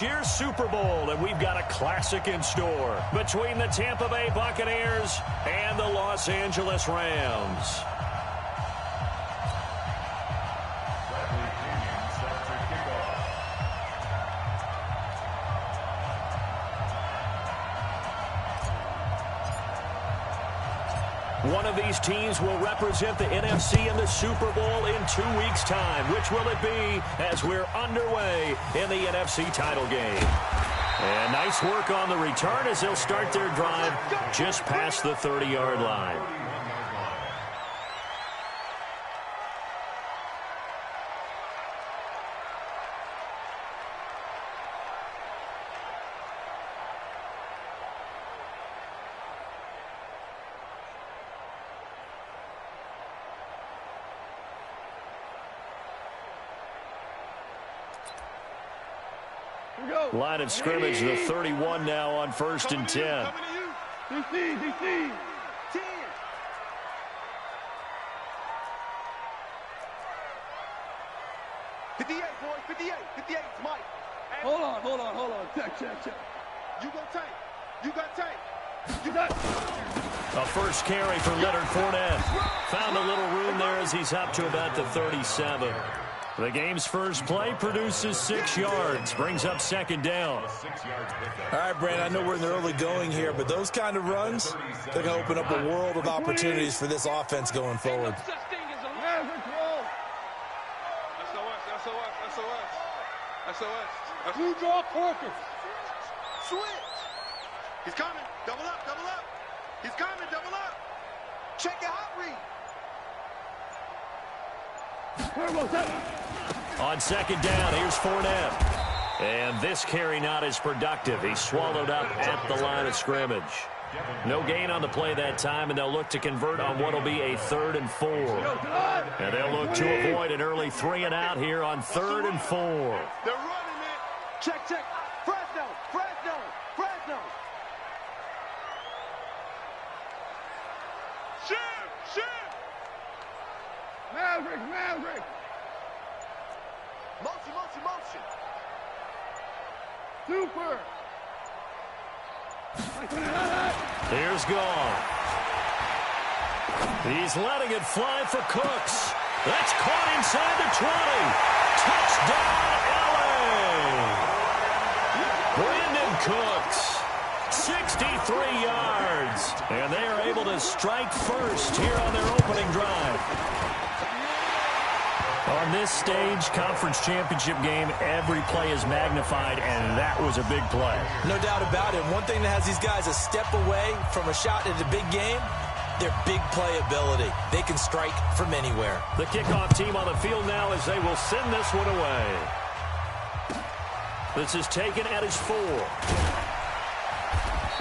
Here's Super Bowl, and we've got a classic in store between the Tampa Bay Buccaneers and the Los Angeles Rams. One of these teams will represent the NFC in the Super Bowl in 2 weeks' time. Which will it be as we're underway in the NFC title game? And nice work on the return as they'll start their drive just past the 30-yard line. Line of scrimmage, the 31 now on 1st and 10. 15. 10. 58, boy, 58. 58, it's Mike. Hold on. Check. You got tape. You got A first carry for Leonard Fournette. Found a little room there as he's up to about the 37. The game's first play produces 6 yards, brings up 2nd down. All right, Brandon, I know we're in the early going here, but those kind of runs, they're going to open up a world of opportunities for this offense going forward. Blue draw Corker. Switch. He's coming. Double up. He's coming. Double up. Check your hot read. On 2nd down, here's Fournette. And this carry not as productive. He's swallowed up at the line of scrimmage. No gain on the play that time, and they'll look to convert on what will be a 3rd and 4. And they'll look to avoid an early 3 and out here on 3rd and 4. They're running it. Check. Fresno. Shoot. Maverick. Motion. Super. Here's Gone. He's letting it fly for Cooks. That's caught inside the 20. Touchdown, LA. Brandon Cooks. 63 yards. And they are able to strike first here on their opening drive. On this stage, conference championship game, every play is magnified, and that was a big play. No doubt about it. One thing that has these guys a step away from a shot at a big game, their big play ability. They can strike from anywhere. The kickoff team on the field now as they will send this one away. This is taken at his 4.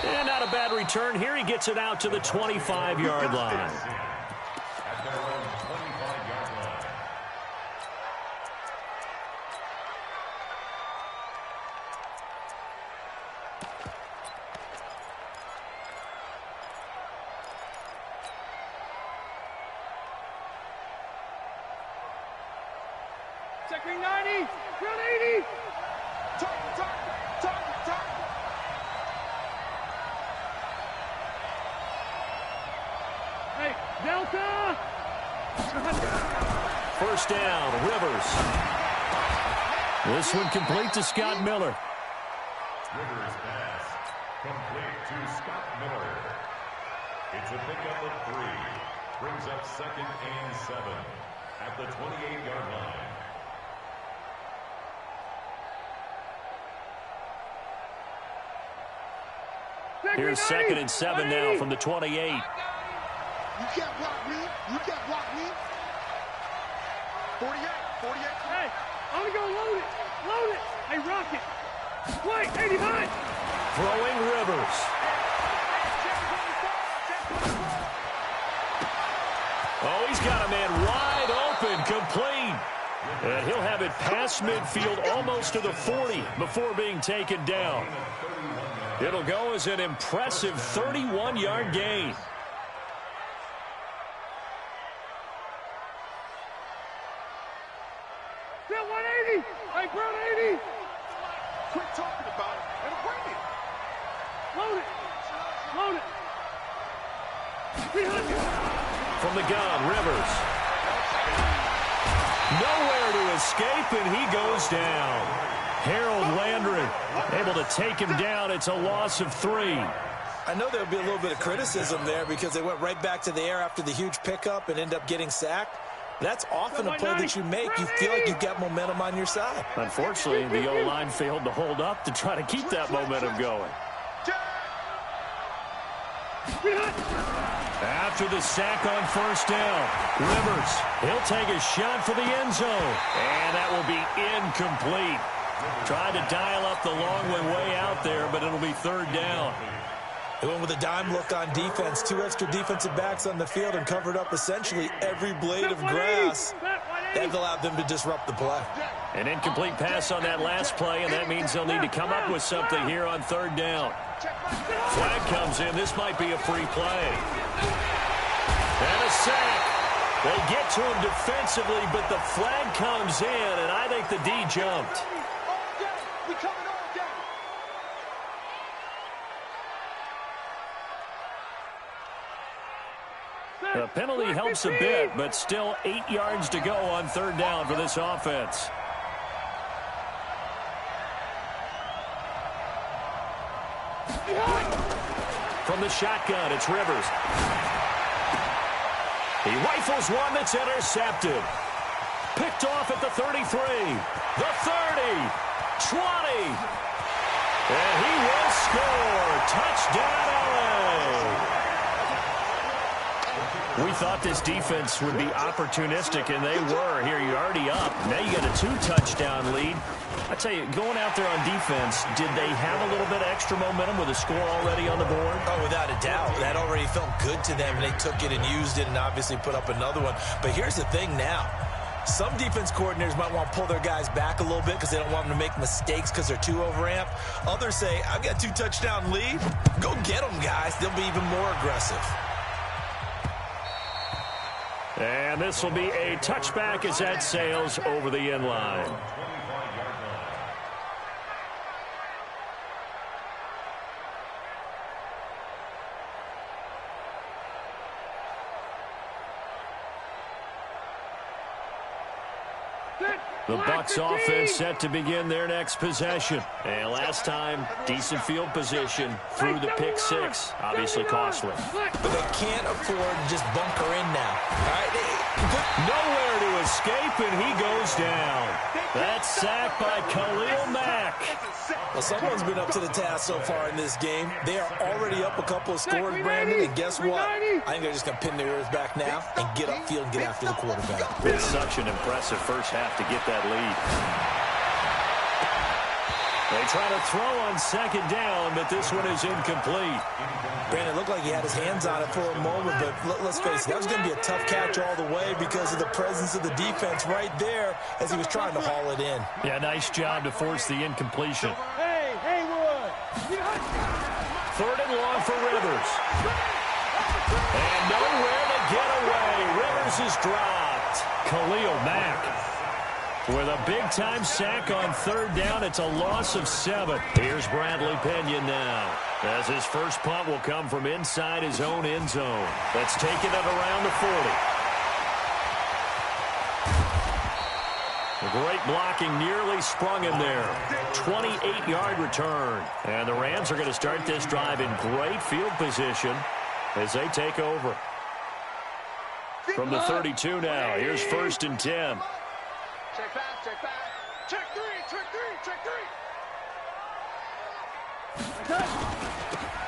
And not a bad return here. He gets it out to the 25-yard line. Checking 90. Front 80. Target. Hey, Delta. First down, Rivers. This one complete to Scott Miller. Rivers pass complete to Scott Miller. It's a pickup of 3. Brings up 2nd and 7 at the 28-yard line. Here's 2nd and 7 now from the 28. You can't block me. 48. Hey, I'm going to go load it. Hey, Rocket. Wait, 89. Throwing Rivers. Oh, he's got a man wide open, complete. And he'll have it past midfield almost to the 40 before being taken down. It'll go as an impressive 31-yard gain. Still 180. Hey, Brown 80. Quick talk. from the gun. Rivers. Nowhere to escape, and he goes down. Harold Landry able to take him down. It's a loss of 3. I know there'll be a little bit of criticism there because they went right back to the air after the huge pickup and end up getting sacked. That's often a play that you make. You feel like you've got momentum on your side. Unfortunately, the O-line failed to hold up to try to keep that momentum going. After the sack on first down, Rivers, he'll take a shot for the end zone. And that will be incomplete. Tried to dial up the long way out there, but it'll be 3rd down. They went with a dime look on defense. 2 extra defensive backs on the field and covered up essentially every blade of grass. That allowed them to disrupt the play. An incomplete pass on that last play, and that means they'll need to come up with something here on 3rd down. Flag comes in. This might be a free play. And a sack. They get to him defensively, but the flag comes in, and I think the D jumped. The penalty helps a bit, but still 8 yards to go on 3rd down for this offense. From the shotgun, it's Rivers. He rifles one that's intercepted. Picked off at the 33, the 30, 20. And he will score. Touchdown, LA. We thought this defense would be opportunistic, and they were. Here, you're already up. Now you got a 2-touchdown lead. I tell you, going out there on defense, did they have a little bit of extra momentum with a score already on the board? Oh, without a doubt. That already felt good to them, and they took it and used it and obviously put up another one. But here's the thing now. Some defense coordinators might want to pull their guys back a little bit because they don't want them to make mistakes because they're too overamped. Others say, I've got 2-touchdown lead. Go get them, guys. They'll be even more aggressive. And this will be a touchback as that sails over the end line. The Bucs offense set to begin their next possession. And last time, decent field position through the pick 6. Obviously costly. But they can't afford to just bunker in now. All right, nowhere to escape, and he goes down. That's sacked by Khalil Mack. Well, someone's been up to the task so far in this game. They are already up a couple of scores, Brandon, and guess what? I think they're just going to pin their ears back now and get upfield and get after the quarterback. It's such an impressive first half to get that lead. They try to throw on 2nd down, but this one is incomplete. Brandon, it looked like he had his hands on it for a moment, but let's face it, that was going to be a tough catch all the way because of the presence of the defense right there as he was trying to haul it in. Yeah, nice job to force the incompletion. Hey, Haywood! 3rd and long for Rivers. And nowhere to get away. Rivers is dropped. Khalil Mack with a big-time sack on 3rd down. It's a loss of 7. Here's Bradley Pinion now, as his first punt will come from inside his own end zone. Let's take it at around the 40. The great blocking nearly sprung him there. 28-yard return. And the Rams are going to start this drive in great field position as they take over. From the 32 now, here's 1st and 10. Check back, check back. Check 3, check 3, check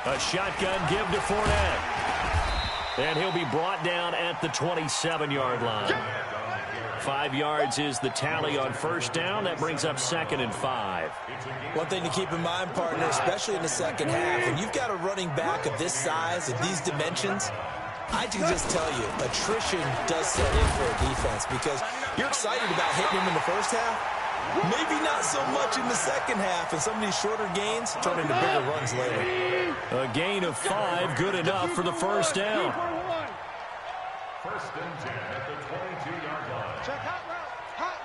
3. A shotgun give to Fournette. And he'll be brought down at the 27-yard line. 5 yards is the tally on 1st down. That brings up 2nd and 5. One thing to keep in mind, partner, especially in the second half, when you've got a running back of this size, of these dimensions, I can just tell you, attrition does set in for a defense because you're excited about hitting him in the first half. Maybe not so much in the second half, and some of these shorter gains turn into bigger runs later. A gain of 5, good enough for the 1st down. 1st and 10 at the 22-yard line. Check hot route. Hot.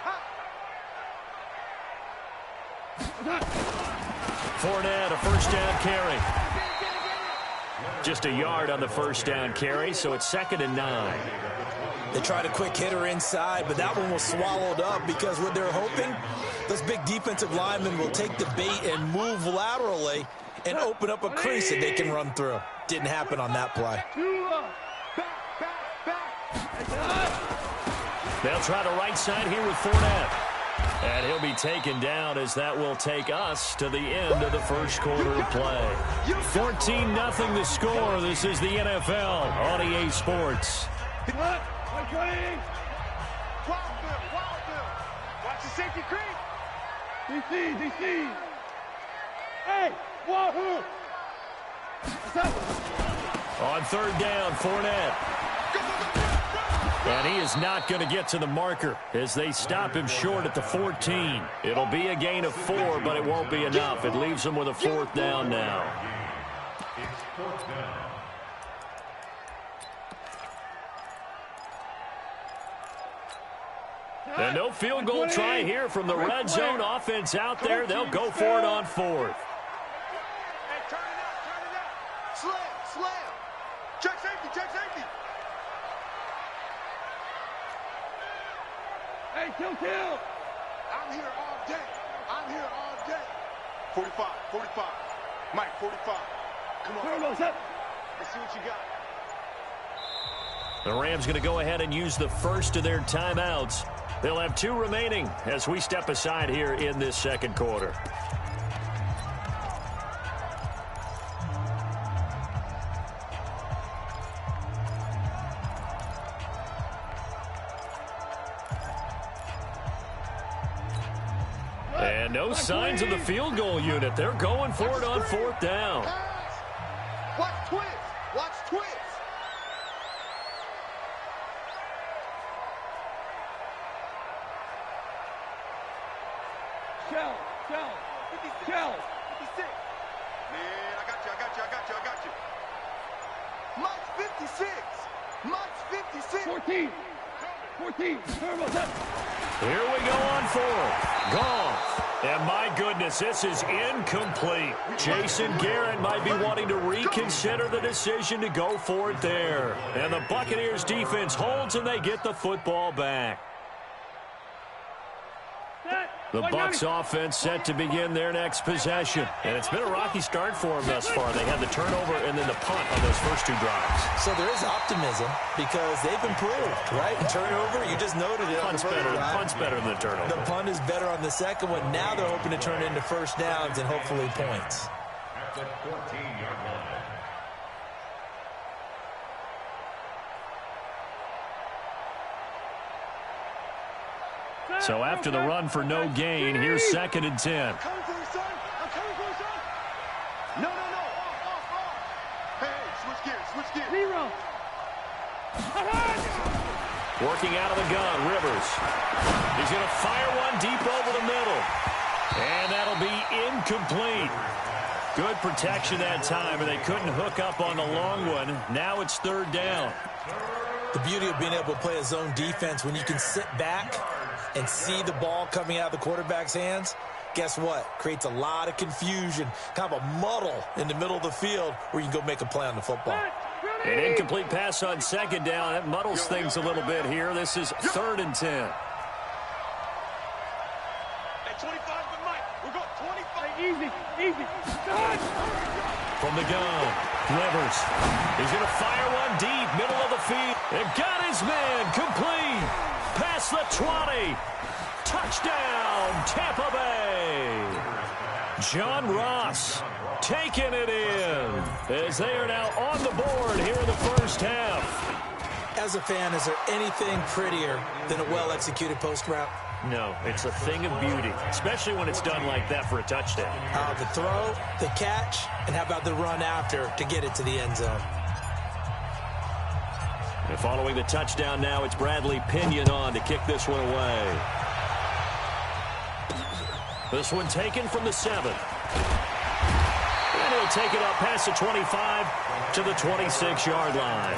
Fournette, a 1st down carry. just a yard on the first down carry, so it's 2nd and 9. They tried a quick hitter inside, but that one was swallowed up because what they're hoping, those big defensive linemen will take the bait and move laterally and open up a crease that they can run through. Didn't happen on that play. They'll try the right side here with Fournette. And he'll be taken down as that will take us to the end of the first quarter of play. 14-0 the score. This is the NFL on EA Sports. Wild Bill. Watch the safety creep. DC. Hey, wahoo. On 3rd down, Fournette. And he is not going to get to the marker as they stop him short at the 14. It'll be a gain of 4, but it won't be enough. It leaves them with a 4th down now. It's 4th down. And no field goal try here from the red zone offense out there. They'll go for it on 4th. Hey, turn it out. Slam. Check safety. Hey, kill. I'm here all day. 45. Mike, 45. Come on. Turtles up. Let's see what you got. The Rams going to go ahead and use the first of their timeouts. They'll have 2 remaining as we step aside here in this second quarter. And no signs of the field goal unit. They're going for it on 4th down. Watch twist. Shell. 56. Man, I got you. Mike's 56. 14. Turtles up. Here we go on 4th. Goff. And my goodness, this is incomplete. Jason Garrett might be wanting to reconsider the decision to go for it there. And the Buccaneers defense holds and they get the football back. The Bucs offense set to begin their next possession. And it's been a rocky start for them thus far. They had the turnover and then the punt on those first 2 drives. So there is optimism because they've improved, right? Turnover, you just noted it. Punt's better than the turnover. The punt is better on the second one. Now they're hoping to turn it into first downs and hopefully points. At the 14-yard line. So after the run for no gain, here's 2nd and 10. I'm coming for you, son. No. Off. Hey, switch gears. Zero. Working out of the gun, Rivers. He's going to fire one deep over the middle. And that'll be incomplete. Good protection that time, and they couldn't hook up on the long one. Now it's 3rd down. The beauty of being able to play a zone defense when you can sit back and see the ball coming out of the quarterback's hands, guess what? Creates a lot of confusion, kind of a muddle in the middle of the field where you can go make a play on the football. An incomplete pass on 2nd down. That muddles things a little bit here. This is 3rd and 10. Hey, 25 for Mike. We're going 25. Easy. From the gun, Rivers. He's going to fire one deep, middle of the field. And got his man complete. Past the 20. Touchdown, Tampa Bay. John Ross taking it in as they are now on the board here in the first half. As a fan, is there anything prettier than a well-executed post route? No, it's a thing of beauty, especially when it's done like that for a touchdown. The throw, the catch, and how about the run after to get it to the end zone? And following the touchdown now, it's Bradley Pinion on to kick this one away. This one taken from the 7. And he'll take it up past the 25 to the 26-yard line.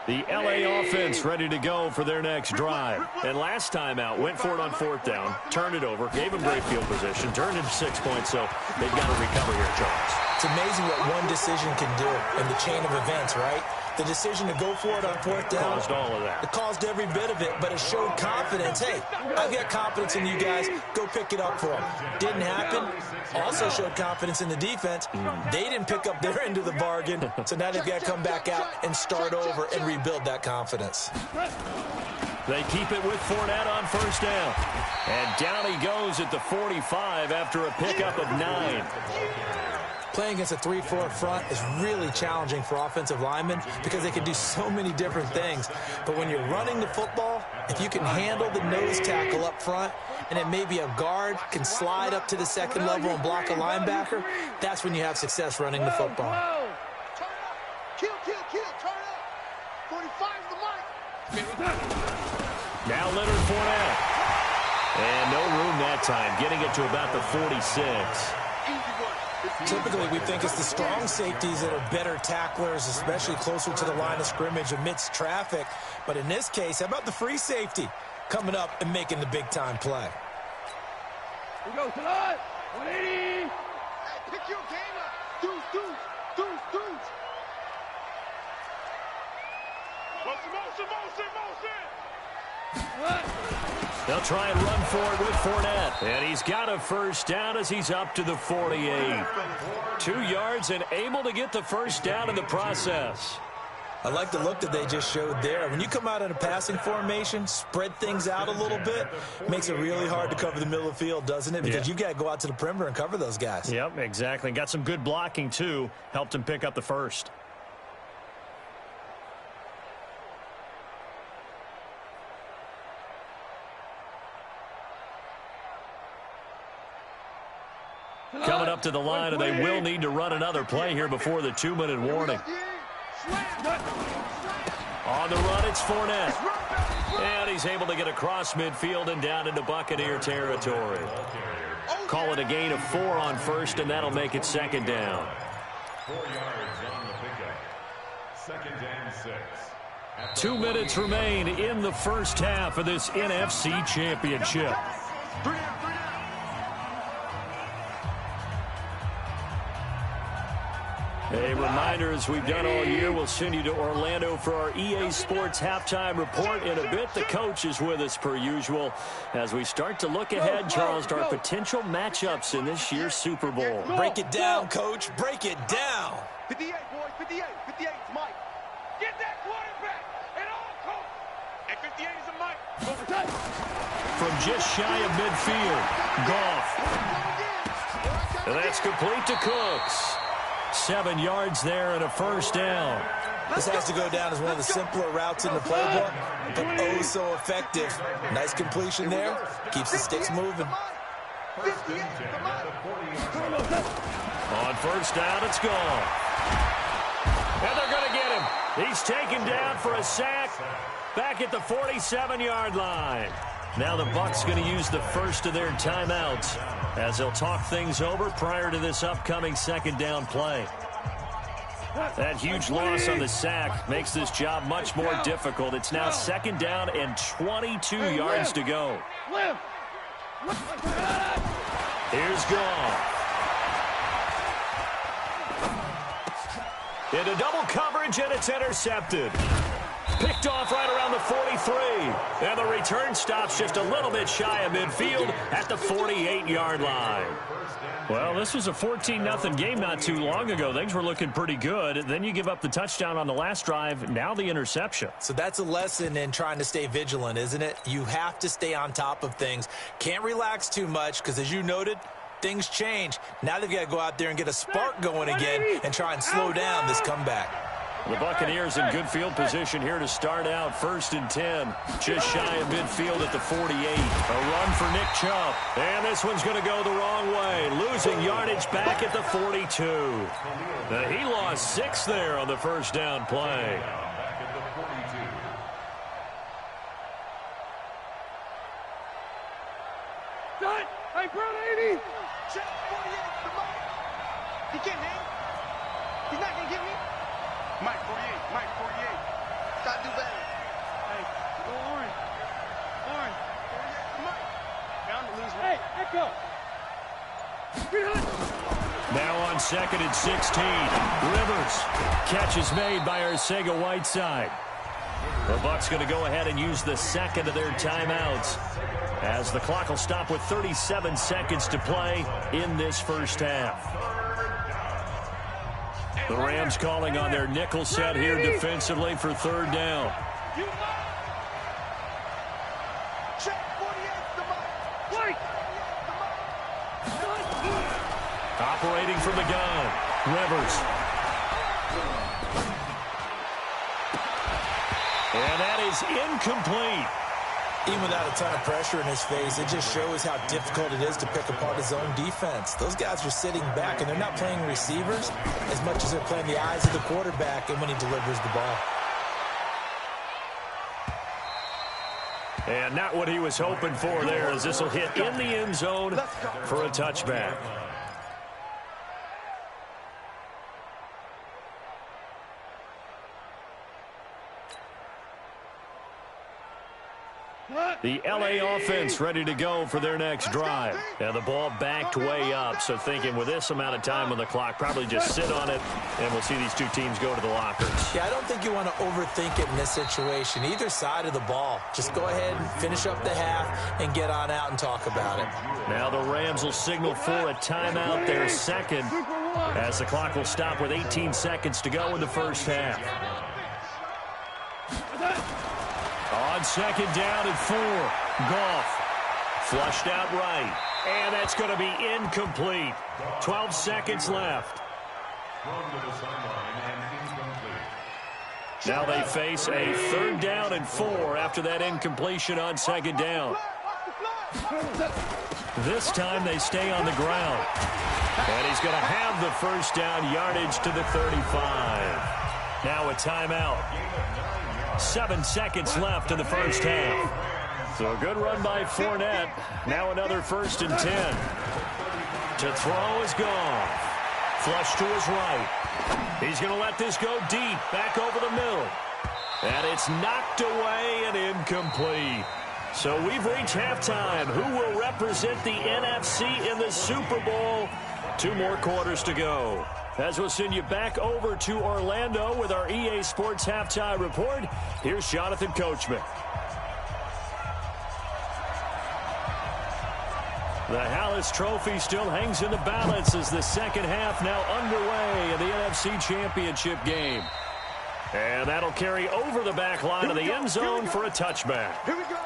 The LA offense ready to go for their next drive. And last time out, went for it on 4th down, turned it over, gave them great field position, turned into 6 points, so they've got to recover here, Charles. It's amazing what one decision can do in the chain of events, right? The decision to go for it on 4th down. Caused all of that. It caused every bit of it, but it showed confidence. Hey, I've got confidence in you guys. Go pick it up for them. Didn't happen. Also showed confidence in the defense. They didn't pick up their end of the bargain, so now they've got to come back out and start over and rebuild that confidence. They keep it with Fournette on 1st down. And down he goes at the 45 after a pickup of 9. Playing against a 3-4 front is really challenging for offensive linemen because they can do so many different things. But when you're running the football, if you can handle the nose tackle up front, and then maybe a guard can slide up to the 2nd level and block a linebacker, that's when you have success running the football. Kill, turn up. 45's the mic. Now Leonard Fournette. And no room that time, getting it to about the 46. Typically, we think it's the strong safeties that are better tacklers, especially closer to the line of scrimmage amidst traffic. But in this case, how about the free safety coming up and making the big-time play? We go to the 180. Hey, pick your game up. Deuce. Motion. They'll try and run for it with Fournette. And he's got a 1st down as he's up to the 48. 2 yards and able to get the 1st down in the process. I like the look that they just showed there. When you come out in a passing formation, spread things out a little bit, makes it really hard to cover the middle of the field, doesn't it? Because you've got to go out to the perimeter and cover those guys. Yep, exactly. Got some good blocking, too. Helped him pick up the 1st. Coming up to the line, and they will need to run another play here before the 2-minute warning. On the run, it's Fournette. And he's able to get across midfield and down into Buccaneer territory. Call it a gain of 4 on 1st, and that'll make it 2nd down. 4 yards on the pickup. 2nd and 6. 2 minutes remain in the 1st half of this NFC Championship. A reminder, as we've done all year, we'll send you to Orlando for our EA Sports halftime report. In a bit, the coach is with us per usual as we start to look ahead, Charles, to our potential matchups in this year's Super Bowl. Break it down, Coach. Break it down. 58, boys. 58. 58's Mike. Get that quarterback. And all coach. And 58 is a Mike. From just shy of midfield, Goff. And that's complete to Cooks. 7 yards there and a 1st down. This has to go down as one of the simpler routes in the playbook, but oh so effective. Nice completion there. Keeps the sticks moving. On 1st down, it's gone. And they're going to get him. He's taken down for a sack back at the 47-yard line. Now the Bucs going to use the first of their timeouts as they'll talk things over prior to this upcoming 2nd down play. That huge loss on the sack makes this job much more difficult. It's now 2nd down and 22 yards to go. Here's Goff. Into double coverage, and it's intercepted. Picked off right around the 43. And the return stops just a little bit shy of midfield at the 48-yard line. Well, this was a 14-0 game not too long ago. Things were looking pretty good. Then you give up the touchdown on the last drive. Now the interception. So that's a lesson in trying to stay vigilant, isn't it? You have to stay on top of things. Can't relax too much because, as you noted, things change. Now they've got to go out there and get a spark going again and try and slow down this comeback. The Buccaneers in good field position here to start out. 1st and 10. Just shy of midfield at the 48. A run for Nick Chubb. And this one's going to go the wrong way. Losing yardage back at the 42. Now, he lost 6 there on the 1st down play. Done. Hey, bro, 80. Check 48. The Mike. He can't hang. He's not going to get me. Mike 48. Mike 48. 2nd and 16. Rivers. Catch is made by Arcega-Whiteside. The Bucs going to go ahead and use the second of their timeouts, as the clock will stop with 37 seconds to play in this first half. The Rams calling on their nickel set here defensively for 3rd down. Operating from the gun, Rivers. And that is incomplete. Even without a ton of pressure in his face, it just shows how difficult it is to pick apart his own defense. Those guys are sitting back, and they're not playing receivers as much as they're playing the eyes of the quarterback and when he delivers the ball. And not what he was hoping for there, as this will hit in the end zone for a touchback. The LA offense ready to go for their next drive. And the ball backed way up, so thinking with this amount of time on the clock, probably just sit on it, and we'll see these two teams go to the lockers. Yeah, I don't think you want to overthink it in this situation. Either side of the ball. Just go ahead and finish up the half and get on out and talk about it. Now the Rams will signal for a timeout, their second, as the clock will stop with 18 seconds to go in the first half. On 2nd down and 4, Goff flushed out right, and that's going to be incomplete. 12 seconds left. Now they face a 3rd down and 4 after that incompletion on 2nd down. This time they stay on the ground, and he's going to have the first down yardage to the 35. Now a timeout. 7 seconds left in the first half. So a good run by Fournette. Now another 1st and 10. To throw is gone. Flush to his right. He's going to let this go deep, back over the middle. And it's knocked away and incomplete. So we've reached halftime. Who will represent the NFC in the Super Bowl? 2 more quarters to go. As we'll send you back over to Orlando with our EA Sports Halftime Report, here's Jonathan Coachman. The Hallis Trophy still hangs in the balance as the second half now underway in the NFC Championship game. And that'll carry over the back line of the end zone for a touchback. Here we go.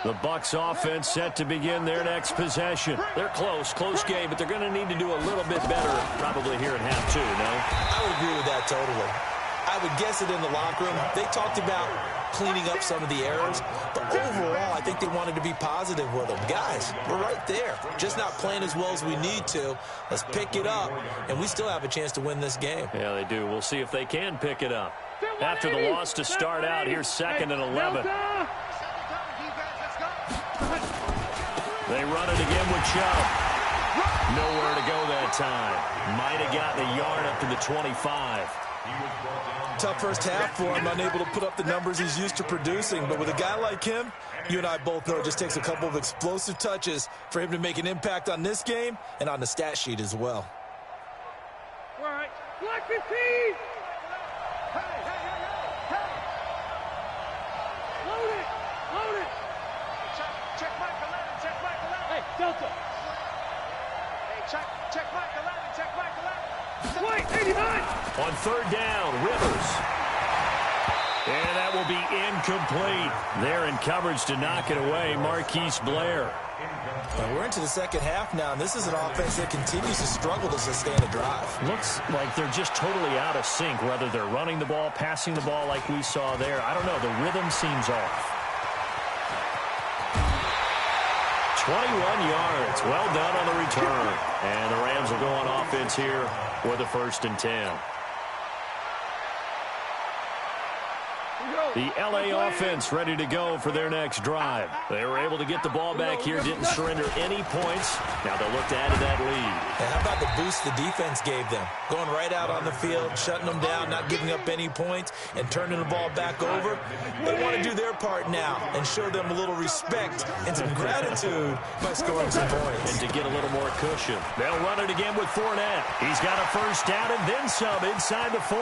The Bucs offense set to begin their next possession. They're close game, but they're going to need to do a little bit better probably here in half 2, no? I would agree with that totally. I would guess it in the locker room. They talked about cleaning up some of the errors, but overall, I think they wanted to be positive with them. Guys, we're right there. Just not playing as well as we need to. Let's pick it up, and we still have a chance to win this game. Yeah, they do. We'll see if they can pick it up. After the loss to start out, here's 2nd and 11. They run it again with Chubb. Nowhere to go that time. Might have gotten a yard up to the 25. Tough first half for him, unable to put up the numbers he's used to producing. But with a guy like him, you and I both know it just takes a couple of explosive touches for him to make an impact on this game and on the stat sheet as well. All right, Black 15! Load it! Check Mike 11, check Mike 11. Hey, Delta! Hey, check Mike 11, check Mike 11. White, 89! On 3rd down, Rivers. And that will be incomplete. They're in coverage to knock it away, Marquise Blair. And we're into the second half now, and this is an offense that continues to struggle to sustain a drive. Looks like they're just totally out of sync, whether they're running the ball, passing the ball like we saw there. I don't know. The rhythm seems off. 21 yards. Well done on the return. And the Rams will go on offense here with a 1st and 10. The LA offense ready to go for their next drive. They were able to get the ball back here, didn't surrender any points. Now they'll look to add to that lead. And how about the boost the defense gave them? Going right out on the field, shutting them down, not giving up any points, and turning the ball back over. They want to do their part now and show them a little respect and some gratitude by scoring some points. And to get a little more cushion. They'll run it again with Fournette. He's got a first down and then some inside the 40.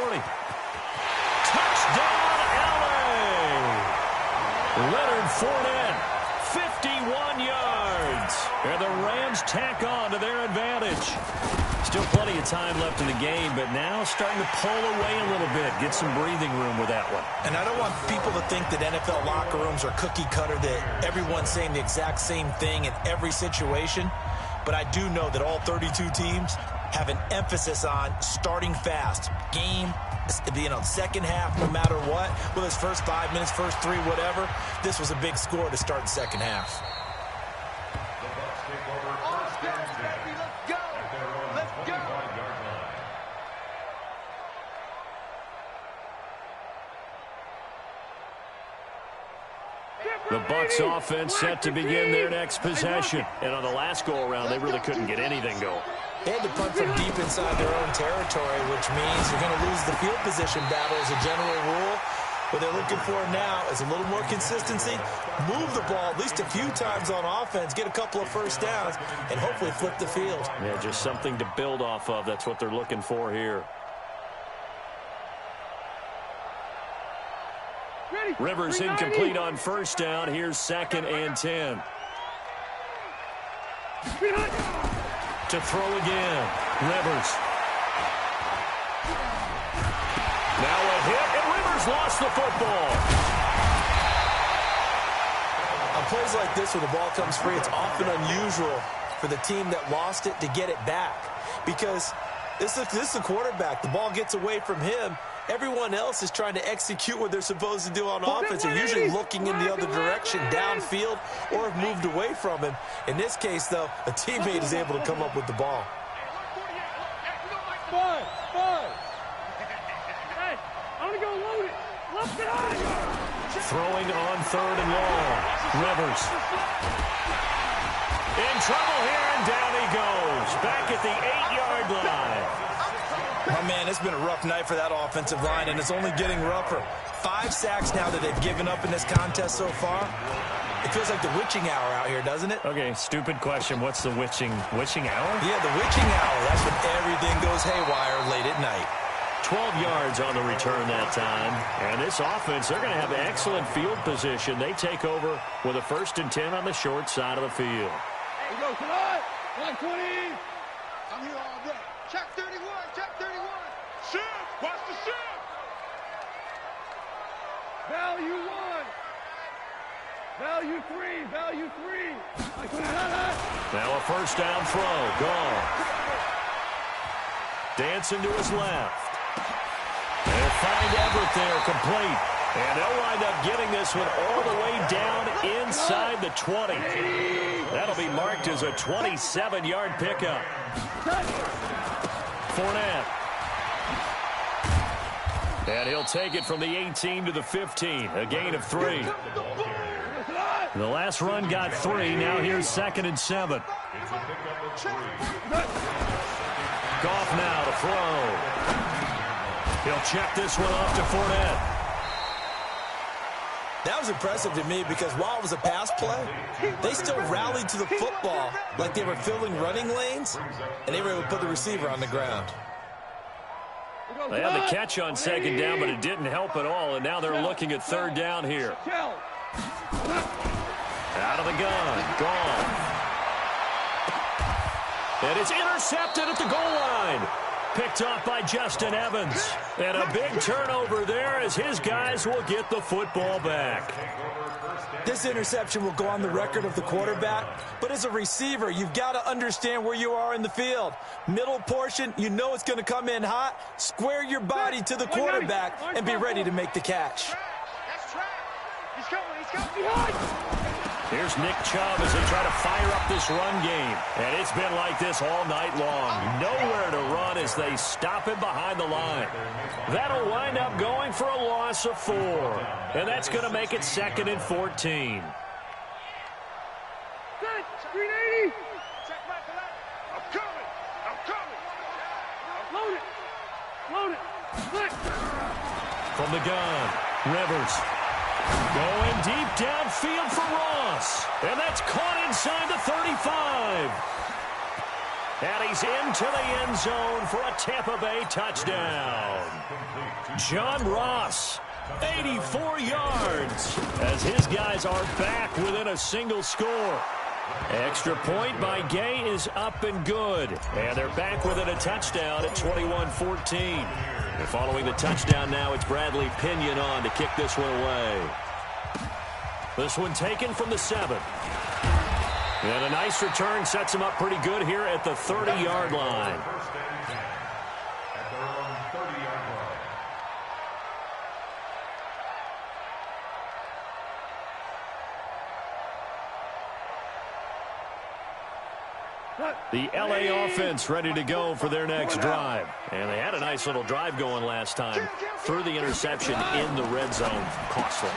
Touchdown, LA! Leonard Fournette, 51 yards. And the Rams tack on to their advantage. Still plenty of time left in the game, but now starting to pull away a little bit. Get some breathing room with that one. And I don't want people to think that NFL locker rooms are cookie cutter, that everyone's saying the exact same thing in every situation. But I do know that all 32 teams have an emphasis on starting fast. Game, second half, no matter what. Whether it's first 5 minutes, first 3, whatever. This was a big score to start the second half. The Bucs offense set to begin their next possession. And on the last go-around, they really couldn't get anything going. They had to punt from deep inside their own territory, which means you're going to lose the field position battle as a general rule. What they're looking for now is a little more consistency, move the ball at least a few times on offense, get a couple of first downs, and hopefully flip the field. Yeah, just something to build off of. That's what they're looking for here. Rivers incomplete on first down. Here's 2nd and 10. To throw again. Rivers. Now a hit, and Rivers lost the football. On plays like this where the ball comes free, it's often unusual for the team that lost it to get it back. Because this is the quarterback. The ball gets away from him. Everyone else is trying to execute what they're supposed to do on offense. They're usually looking in the other direction, downfield, or have moved away from him. In this case, though, a teammate is able to come up with the ball. Five. Hey, I'm going to go load it. Left it on. Throwing on 3rd and long. Rivers. In trouble here, and down he goes. Back at the 8-yard line. Oh, man, it's been a rough night for that offensive line, and it's only getting rougher. 5 sacks now that they've given up in this contest so far. It feels like the witching hour out here, doesn't it? Okay, stupid question. What's the witching hour? Yeah, the witching hour. That's when everything goes haywire late at night. 12 yards on the return that time. And this offense, they're going to have excellent field position. They take over with a 1st and 10 on the short side of the field. Hey, go, come on. 120. I'm here all day. Check 31, check 31. Shift, watch the shift. Value 1. Value 3, value 3. Now a first down throw, gone. Dancing to his left. They'll find Everett there, complete. And they'll wind up getting this one all the way down inside the 20. That'll be marked as a 27-yard pickup. Fournette. And he'll take it from the 18 to the 15, a gain of 3. The last run got 3. Now here's 2nd and 7. Goff now to throw. He'll check this one off to Fournette. That was impressive to me because while it was a pass play, they still rallied to the football like they were filling running lanes, and they were able to put the receiver on the ground. They had the catch on 2nd down, but it didn't help at all, and now they're looking at 3rd down here. Out of the gun. Gone. And it's intercepted at the goal line. Picked off by Justin Evans. And a big turnover there as his guys will get the football back. This interception will go on the record of the quarterback, but as a receiver, you've got to understand where you are in the field. Middle portion, you know it's going to come in hot. Square your body to the quarterback and be ready to make the catch. That's track. He's coming. Behind. Here's Nick Chubb as they try to fire up this run game. And it's been like this all night long. Nowhere to run as they stop him behind the line. That'll wind up going for a loss of 4. And that's going to make it 2nd and 14. Green 80. I'm coming. Load it. Split. From the gun, Rivers. Going deep downfield for Ross. And that's caught inside the 35. And he's into the end zone for a Tampa Bay touchdown. John Ross, 84 yards, as his guys are back within a single score. Extra point by Gay is up and good. And they're back within a touchdown at 21-14. And following the touchdown now, it's Bradley Pinion on to kick this one away. This one taken from the 7. And a nice return sets him up pretty good here at the 30-yard line. The LA offense ready to go for their next drive. And they had a nice little drive going last time. Threw the interception in the red zone. Costly.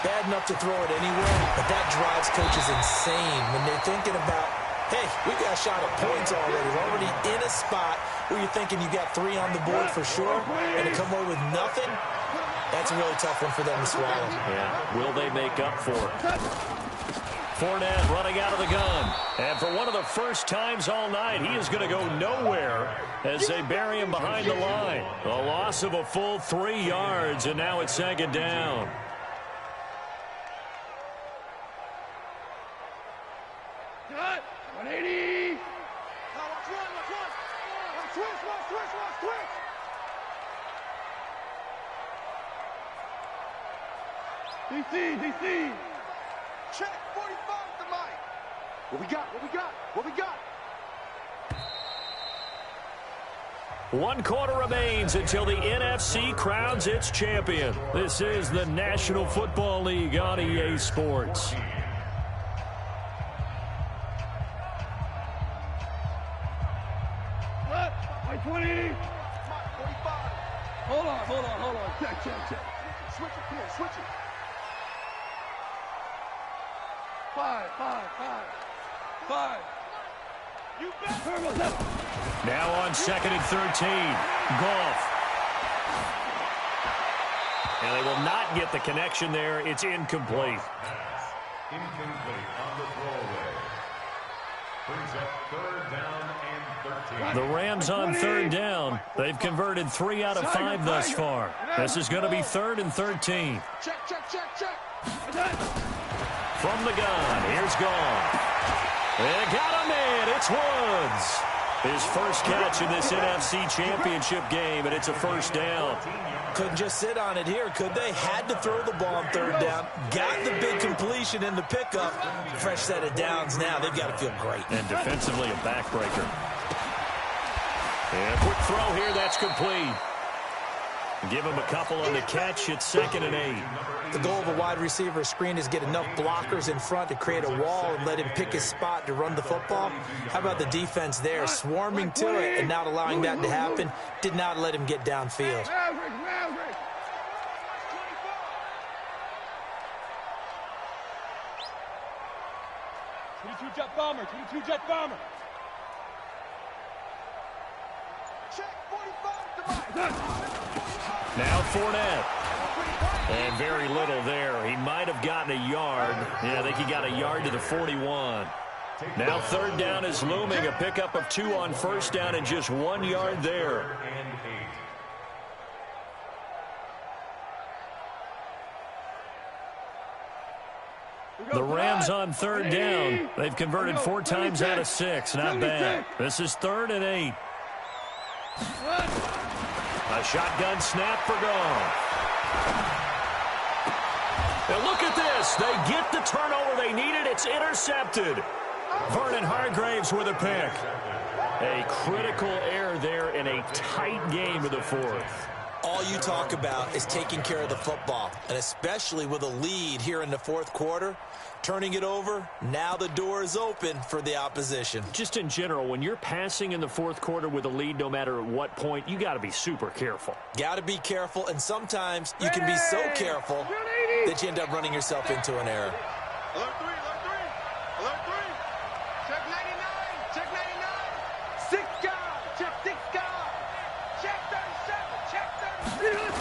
Bad enough to throw it anywhere, but that drives coaches insane when they're thinking about, hey, we got a shot at points already. We're already in a spot where you're thinking you got 3 on the board for sure, and to come away with nothing, that's a really tough one for them to swallow. Yeah, will they make up for it? Fournette running out of the gun. And for one of the first times all night, he is going to go nowhere as they bury him behind the line. A loss of a full 3 yards, and now it's 2nd down. Cut. 180. DC. Check 45 to Mike. What we got? 1 quarter remains until the NFC crowns its champion. This is the National Football League on EA Sports. What? 20. 45. Hold on. Check. Switch it. 5. You bet. Now on 2nd and 13. Goff. And they will not get the connection there. It's incomplete. Incomplete on the throwaway. Brings up 3rd down and 13. The Rams on 3rd down. They've converted 3 out of 5 thus far. This is going to be 3rd and 13. Check. From the gun, here's Goff. And got a man, it's Woods. His first catch in this NFC Championship game, and it's a 1st down. Couldn't just sit on it here, could they? Had to throw the ball on 3rd down. Got the big completion in the pickup. Fresh set of downs now. They've got to feel great. And defensively, a backbreaker. And a quick throw here, that's complete. Give him a couple on the catch. It's 2nd and 8. The goal of a wide receiver screen is get enough blockers in front to create a wall and let him pick his spot to run the football. How about the defense there, swarming to it and not allowing that to happen? Did not let him get downfield. Maverick. 22 jet bomber. Check 45 to Mike. Now Fournette. And very little there. He might have gotten a yard. Yeah, I think he got a yard to the 41. Now 3rd down is looming. A pickup of 2 on 1st down and just 1 yard there. The Rams on 3rd down. They've converted 4 times out of 6. Not bad. This is 3rd and 8. A shotgun snap for Goff. Now look at this. They get the turnover they needed. It's intercepted. Vernon Hargreaves with a pick. A critical error there in a tight game of the 4th. all you talk about is taking care of the football, and especially with a lead here in the fourth quarter, turning it over, now the door is open for the opposition. Just in general, when you're passing in the fourth quarter with a lead, no matter at what point, you got to be super careful. Got to be careful, and sometimes you can be so careful that you end up running yourself into an error. Alert 3, alert 3, alert 3. Check 99, check 99. 6 guys, check 6 guys. Check 37, check 37.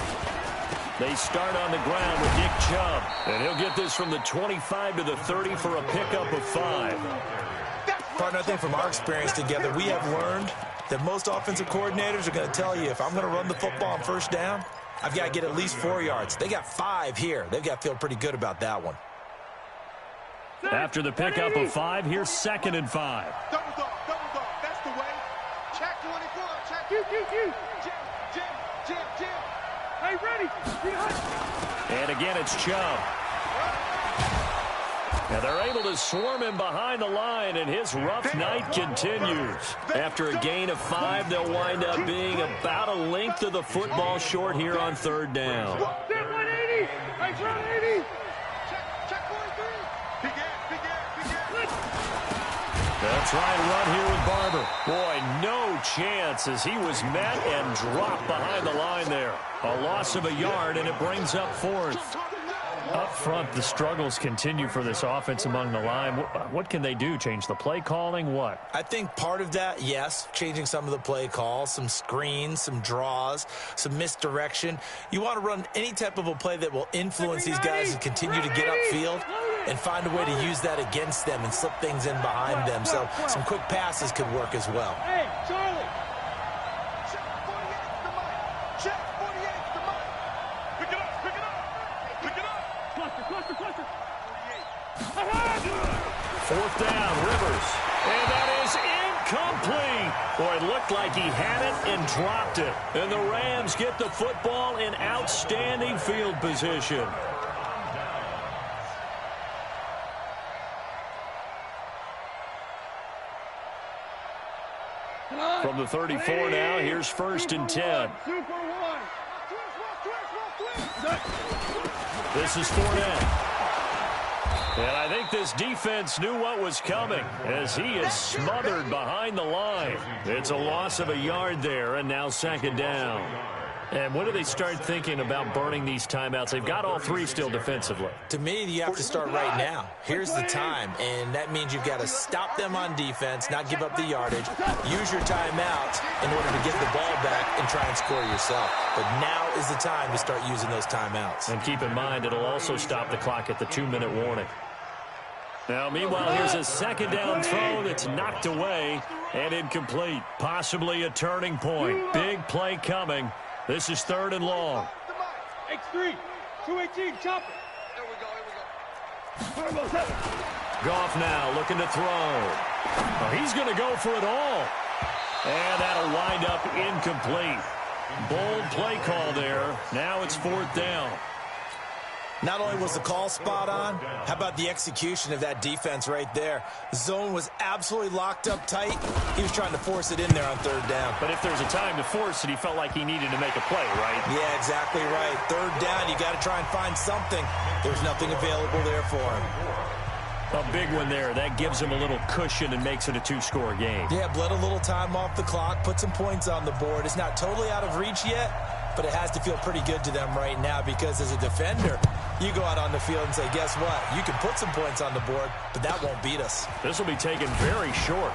They start on the ground with Nick Chubb, and he'll get this from the 25 to the 30 for a pickup of 5. Partner, I think from our experience together, we have learned that most offensive coordinators are going to tell you, if I'm going to run the football on first down, I've got to get at least 4 yards. They got 5 here. They've got to feel pretty good about that one. After the pickup of 5, here's 2nd and 5. Double dog, that's the way. Check 24, check. Jim. Hey, ready. And again, it's Chubb. And they're able to swarm him behind the line, and his rough night continues. After a gain of 5, they'll wind up being about a length of the football short here on 3rd down. Step 180. Hey, 180. Check 43. Big ass. They'll try and run here with Barber. Boy, no chance as he was met and dropped behind the line there. A loss of a yard, and it brings up 4th. Up front, the struggles continue for this offense among the line. What can they do? Change the play calling? What? I think part of that, yes, changing some of the play calls, some screens, some draws, some misdirection. You want to run any type of a play that will influence these guys to continue to get upfield and find a way to use that against them and slip things in behind them. So some quick passes could work as well. Hey, Charlie. Check 48's the mic. Check 48's the mic. Pick it up. Cluster. 4th down, Rivers. And that is incomplete. Boy, it looked like he had it and dropped it. And the Rams get the football in outstanding field position. From the 34 now, here's 1st and 10. This is Fournette. And I think this defense knew what was coming as he is smothered behind the line. It's a loss of a yard there, and now 2nd down. And when do they start thinking about burning these timeouts? They've got all 3 still defensively. To me, you have to start right now. Here's the time, and that means you've got to stop them on defense, not give up the yardage, use your timeouts in order to get the ball back and try and score yourself. But now is the time to start using those timeouts. And keep in mind, it'll also stop the clock at the 2-minute warning. Now, meanwhile, here's a 2nd down throw that's knocked away and incomplete. Possibly a turning point. Big play coming. This is 3rd and long. X3, 218, chop it. Here we go. Goff now looking to throw. Well, he's going to go for it all. And that'll wind up incomplete. Bold play call there. Now it's 4th down. Not only was the call spot on, how about the execution of that defense right there? The zone was absolutely locked up tight. He was trying to force it in there on 3rd down. But if there's a time to force it, he felt like he needed to make a play, right? Yeah, exactly right. 3rd down, you got to try and find something. There's nothing available there for him. A big one there. That gives him a little cushion and makes it a 2-score game. Yeah, bled a little time off the clock, put some points on the board. It's not totally out of reach yet, but it has to feel pretty good to them right now because as a defender, you go out on the field and say, guess what? You can put some points on the board, but that won't beat us. This will be taken very short.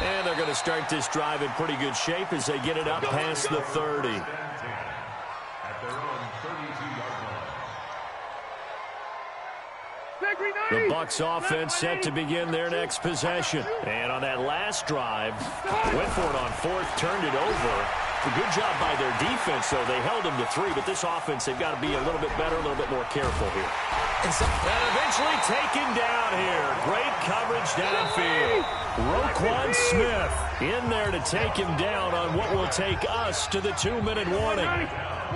And they're going to start this drive in pretty good shape as they get it up past the 30. At their own 32-yard line. The Bucs offense set to begin their next possession. And on that last drive, went for it on 4th, turned it over. A good job by their defense, though. They held them to 3, but this offense, they've got to be a little bit better, a little bit more careful here. And eventually taken down here. Great coverage downfield. Roquan Smith in there to take him down on what will take us to the 2-minute warning.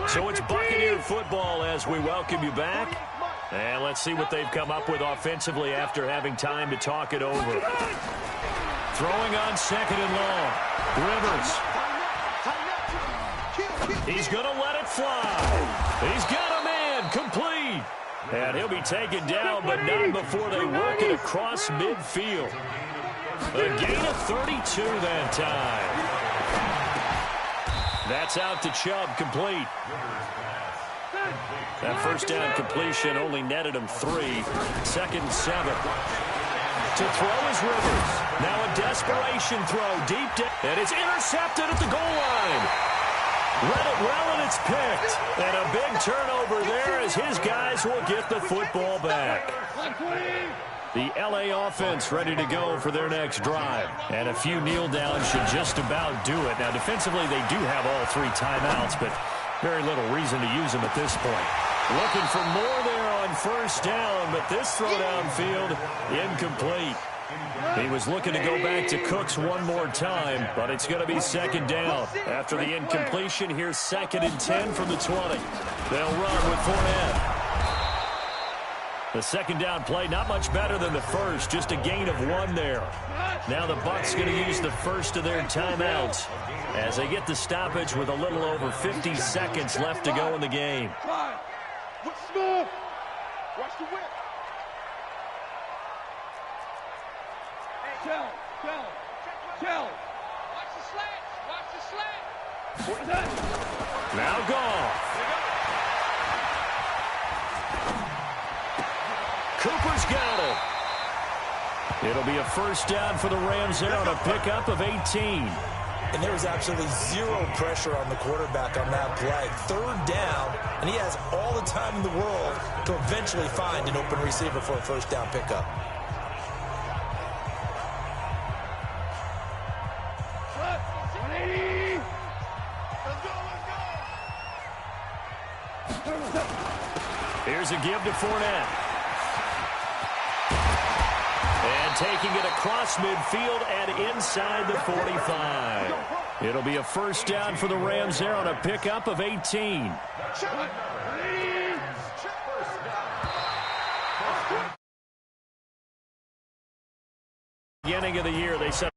So it's Buccaneer football as we welcome you back. And let's see what they've come up with offensively after having time to talk it over. Throwing on 2nd and long. Rivers. He's going to let it fly. He's got a man complete. And he'll be taken down, but not before they work it across midfield. A gain of 32 that time. That's out to Chubb, complete. That first down completion only netted him 3. 2nd and 7. To throw is Rivers. Now a desperation throw deep down. And it's intercepted at the goal line. Read it well, and it's picked. And a big turnover there as his guys will get the football back. The LA offense ready to go for their next drive. And a few kneel downs should just about do it. Now, defensively, they do have all 3 timeouts, but very little reason to use them at this point. Looking for more there on first down, but this throw downfield incomplete. He was looking to go back to Cooks one more time, but it's going to be 2nd down. After the incompletion, here's 2nd and 10 from the 20. They'll run with Fournette. The 2nd down play, not much better than the first, just a gain of 1 there. Now the Bucs going to use the first of their timeouts as they get the stoppage with a little over 50 seconds left to go in the game. Smooth. Watch the whip. Chill. Watch the slant. Now gone. Cooper's got it. It'll be a first down for the Rams there on a pickup of 18. And there was absolutely 0 pressure on the quarterback on that play. 3rd down, and he has all the time in the world to eventually find an open receiver for a first down pickup. Here's a give to Fournette. And taking it across midfield and inside the 45. It'll be a first down for the Rams there on a pickup of 18. Beginning of the year, they set